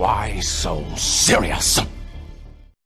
Why so serious?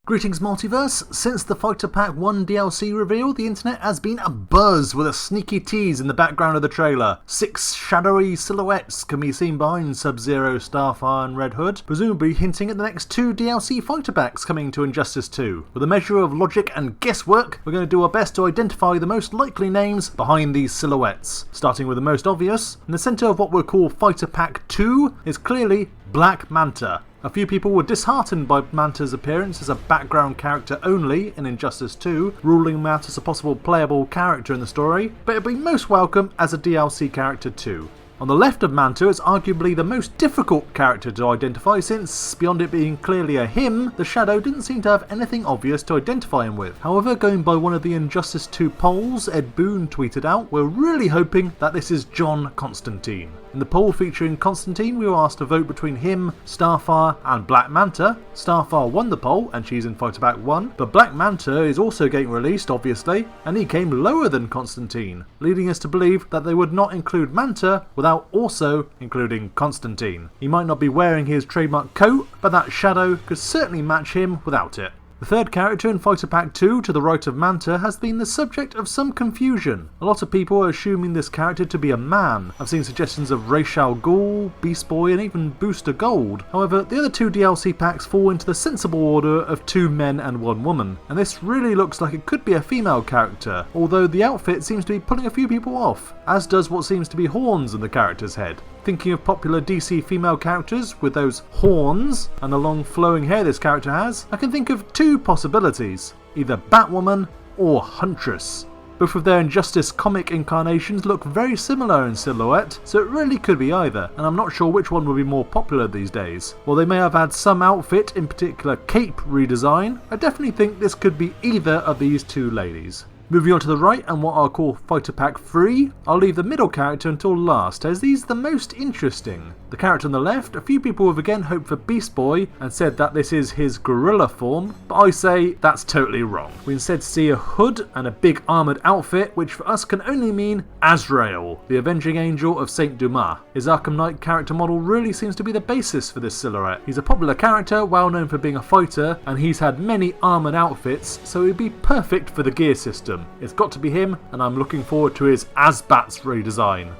Greetings Multiverse. Since the Fighter Pack 1 DLC reveal, the internet has been abuzz with a sneaky tease in the background of the trailer. 6 shadowy silhouettes can be seen behind Sub-Zero, Starfire and Red Hood, presumably hinting at the next 2 DLC Fighter Packs coming to Injustice 2. With a measure of logic and guesswork, we're going to do our best to identify the most likely names behind these silhouettes. Starting with the most obvious, in the centre of what we'll call Fighter Pack 2 is clearly Black Manta. A few people were disheartened by Manta's appearance as a background character only in Injustice 2, ruling him out as a possible playable character in the story, but it'll be most welcome as a DLC character too. On the left of Manta is arguably the most difficult character to identify since, beyond it being clearly a him, the Shadow didn't seem to have anything obvious to identify him with. However, going by one of the Injustice 2 polls Ed Boon tweeted out, we're really hoping that this is John Constantine. In the poll featuring Constantine, we were asked to vote between him, Starfire and Black Manta. Starfire won the poll and she's in Fighter Pack 1, but Black Manta is also getting released obviously, and he came lower than Constantine, leading us to believe that they would not include Manta without also including Constantine. He might not be wearing his trademark coat, but that Shadow could certainly match him without it. The third character in Fighter Pack 2 to the right of Manta has been the subject of some confusion. A lot of people are assuming this character to be a man. I've seen suggestions of Ra's al Ghul, Beast Boy and even Booster Gold. However, the other 2 DLC packs fall into the sensible order of 2 men and 1 woman, and this really looks like it could be a female character, although the outfit seems to be putting a few people off, as does what seems to be horns on the character's head. Thinking of popular DC female characters with those horns and the long flowing hair this character has, I can think of 2 possibilities, either Batwoman or Huntress. Both of their Injustice comic incarnations look very similar in silhouette, so it really could be either, and I'm not sure which one will be more popular these days. While they may have had some outfit, in particular cape redesign, I definitely think this could be either of these 2 ladies. Moving on to the right and what I'll call Fighter Pack 3, I'll leave the middle character until last as he's the most interesting. The character on the left, a few people have again hoped for Beast Boy and said that this is his gorilla form, but I say that's totally wrong. We instead see a hood and a big armoured outfit, which for us can only mean Azrael, the avenging angel of Saint Dumas. His Arkham Knight character model really seems to be the basis for this silhouette. He's a popular character, well known for being a fighter, and he's had many armoured outfits, so he'd be perfect for the gear system. It's got to be him, and I'm looking forward to his Asbats redesign.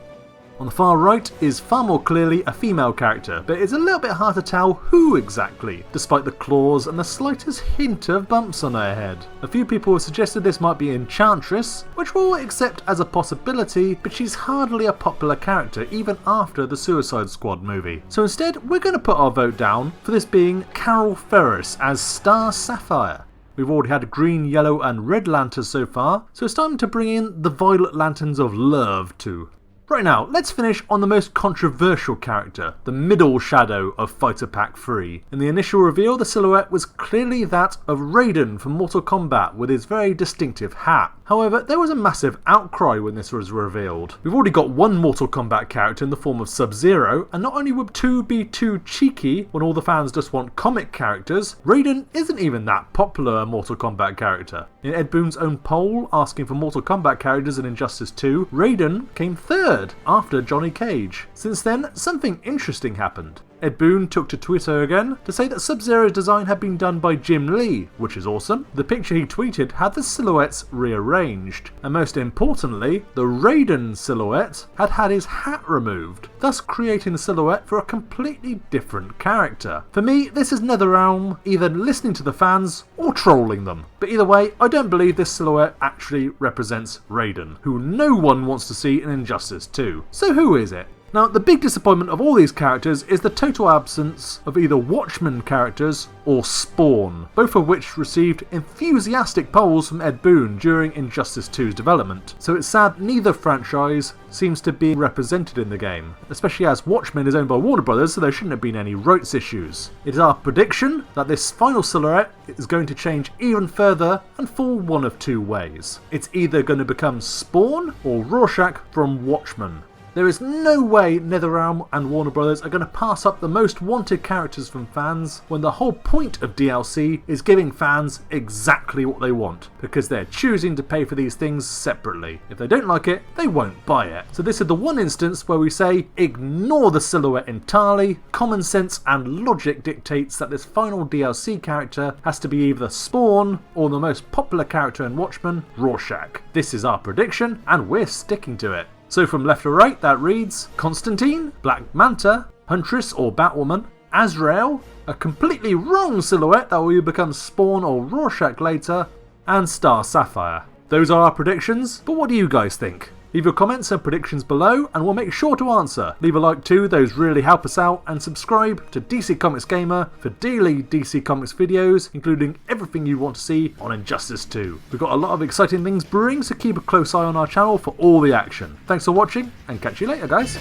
On the far right is far more clearly a female character, but it's a little bit hard to tell who exactly, despite the claws and the slightest hint of bumps on her head. A few people have suggested this might be Enchantress, which we'll accept as a possibility, but she's hardly a popular character even after the Suicide Squad movie. So instead, we're going to put our vote down for this being Carol Ferris as Star Sapphire. We've already had green, yellow and red lanterns so far, so it's time to bring in the violet lanterns of love too. Right now, let's finish on the most controversial character, the middle shadow of Fighter Pack 3. In the initial reveal, the silhouette was clearly that of Raiden from Mortal Kombat with his very distinctive hat. However, there was a massive outcry when this was revealed. We've already got one Mortal Kombat character in the form of Sub-Zero, and not only would 2 be too cheeky when all the fans just want comic characters, Raiden isn't even that popular a Mortal Kombat character. In Ed Boon's own poll asking for Mortal Kombat characters in Injustice 2, Raiden came third after Johnny Cage. Since then, something interesting happened. Ed Boon took to Twitter again to say that Sub-Zero's design had been done by Jim Lee, which is awesome. The picture he tweeted had the silhouettes rearranged, and most importantly, the Raiden silhouette had had his hat removed, thus creating the silhouette for a completely different character. For me, this is NetherRealm either listening to the fans or trolling them. But either way, I don't believe this silhouette actually represents Raiden, who no one wants to see in Injustice 2. So who is it? Now, the big disappointment of all these characters is the total absence of either Watchmen characters or Spawn, both of which received enthusiastic polls from Ed Boon during Injustice 2's development. So it's sad neither franchise seems to be represented in the game, especially as Watchmen is owned by Warner Brothers, so there shouldn't have been any rights issues. It is our prediction that this final silhouette is going to change even further and fall one of 2 ways. It's either going to become Spawn or Rorschach from Watchmen. There is no way NetherRealm and Warner Brothers are going to pass up the most wanted characters from fans when the whole point of DLC is giving fans exactly what they want, because they're choosing to pay for these things separately. If they don't like it, they won't buy it. So this is the one instance where we say ignore the silhouette entirely. Common sense and logic dictates that this final DLC character has to be either Spawn or the most popular character in Watchmen, Rorschach. This is our prediction and we're sticking to it. So from left to right that reads Constantine, Black Manta, Huntress or Batwoman, Azrael, a completely wrong silhouette that will become Spawn or Rorschach later, and Star Sapphire. Those are our predictions, but what do you guys think? Leave your comments and predictions below and we'll make sure to answer. Leave a like too, those really help us out, and subscribe to DC Comics Gamer for daily DC Comics videos, including everything you want to see on Injustice 2. We've got a lot of exciting things brewing, so keep a close eye on our channel for all the action. Thanks for watching and catch you later guys.